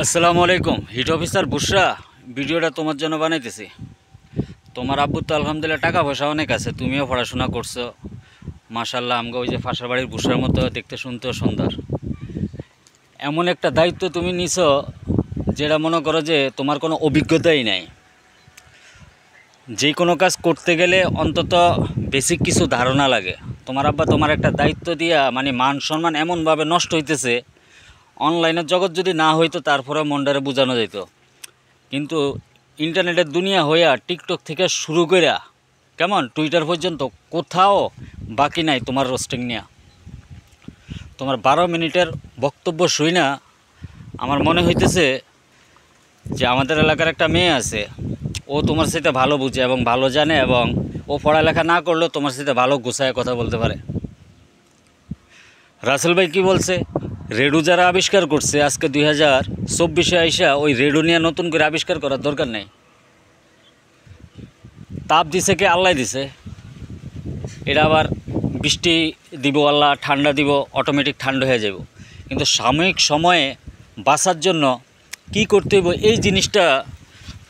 আসসালামু আলাইকুম। Hit officer বুশরা ভিডিওটা তোমার জন্য বানাইতেছি। তোমার আব্বু তো আলহামদুলিল্লাহ টাকা পয়সা অনেক আছে, তুমিও পড়াশোনা করছো মাশাল্লাহ। আমগো ওই যে ফাঁসার বাড়ির বুশরার মতো দেখতে শুনতেও সুন্দর। এমন একটা দায়িত্ব তুমি নিছো যেটা মনে করো যে তোমার কোনো অভিজ্ঞতাই নাই। যে কোনো কাজ করতে গেলে অন্তত বেসিক কিছু ধারণা লাগে। তোমার আব্বা তোমার একটা দায়িত্ব দিয়া মানে মান সম্মান এমনভাবে নষ্ট হইতেছে, অনলাইনের জগৎ যদি না হইতো তারপরে মনটারে বোঝানো যেত। কিন্তু ইন্টারনেটের দুনিয়া হইয়া টিকটক থেকে শুরু কইরা কেমন টুইটার পর্যন্ত কোথাও বাকি নাই তোমার রোস্টিং নিয়া। তোমার 12 মিনিটের বক্তব্য শুই না আমার মনে হইতেছে যে আমাদের এলাকার একটা মেয়ে আছে, ও তোমার সাথে ভালো বুঝে এবং ভালো জানে, এবং ও পড়ালেখা না করলেও তোমার সাথে ভালো গুছায় কথা বলতে পারে। রাসেল ভাই কি বলছে, রেডু যারা আবিষ্কার করছে আজকে 2024-এ আইসা ওই রেডু নিয়ে নতুন করে আবিষ্কার করার দরকার নেই। তাপ দিছে কে? আল্লাহ দিছে। এটা আবার বৃষ্টি দিব আল্লাহ, ঠান্ডা দিব, অটোমেটিক ঠান্ডা হয়ে যাব। কিন্তু সাময়িক সময়ে বাঁচার জন্য কি করতে হইব এই জিনিসটা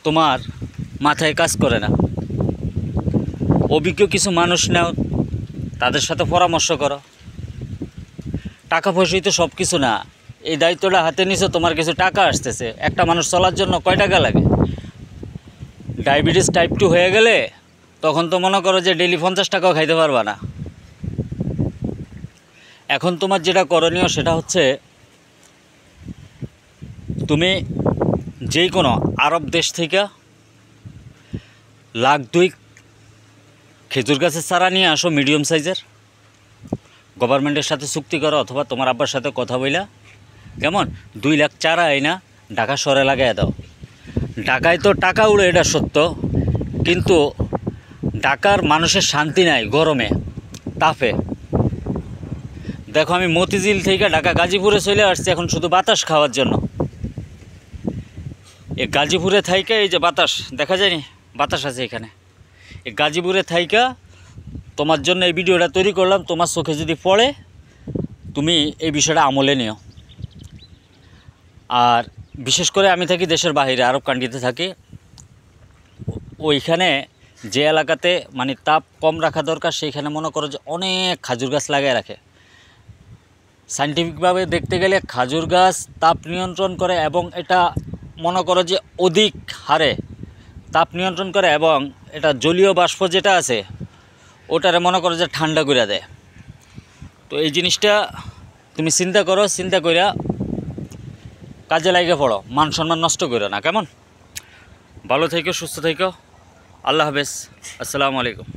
তোমার মাথায় কাজ করে না। অভিজ্ঞ কিছু মানুষ নাও, তাদের সাথে পরামর্শ করো। টাকা পয়সাই তো সব কিছু না। এই দায়িত্বটা হাতে নিছো, তোমার কিছু টাকা আসতেছে। একটা মানুষ চলার জন্য কয় টাকা লাগে? ডায়াবেটিস টাইপ 2 হয়ে গেলে তখন তো মনে করো যে ডেইলি 50 টাকাও খাইতে পারবা না। এখন তোমার যেটা করণীয় সেটা হচ্ছে তুমি যেই কোনো আরব দেশ থেকে 1,02,000 খেজুর গাছের চারা নিয়ে আসো, মিডিয়াম সাইজের। গভর্নমেন্টের সাথে চুক্তি করো অথবা তোমার আব্বার সাথে কথা বইলা কেমন 2 লাখ চারা আইনা ঢাকা শহরে লাগাই দাও। ঢাকায় তো টাকা উড়ে, এটা সত্য, কিন্তু ঢাকার মানুষের শান্তি নাই গরমে তাপে। দেখো আমি মতিঝিল থেকে ঢাকা গাজীপুরে চলে আসছি এখন শুধু বাতাস খাওয়ার জন্য। এই গাজীপুরে থাইকা এই যে বাতাস দেখা যায়নি, বাতাস আছে এখানে। এই গাজীপুরে থাইকা তোমার জন্য এই ভিডিওটা তৈরি করলাম। তোমার চোখে যদি পড়ে তুমি এই বিষয়টা আমলে নিও। আর বিশেষ করে আমি থাকি দেশের বাইরে, আরব কান্ট্রিতে থাকি। ওইখানে যে এলাকাতে মানে তাপ কম রাখা দরকার সেইখানে মনে করো যে অনেক খাজুর গাছ লাগায় রাখে। সায়েন্টিফিকভাবে দেখতে গেলে খাজুর গাছ তাপ নিয়ন্ত্রণ করে, এবং এটা মনে করো যে অধিক হারে তাপ নিয়ন্ত্রণ করে, এবং এটা জলীয় বাষ্প যেটা আছে ওটারে মনে করো যে ঠান্ডা করে দেয়। তো এই জিনিসটা তুমি চিন্তা করো, চিন্তা কইরা কাজে লাগিয়ে পড়ো, মান সম্মান নষ্ট করো না। কেমন? ভালো থেকো, সুস্থ থেকো, আল্লাহ হাফেজ, আসসালামু আলাইকুম।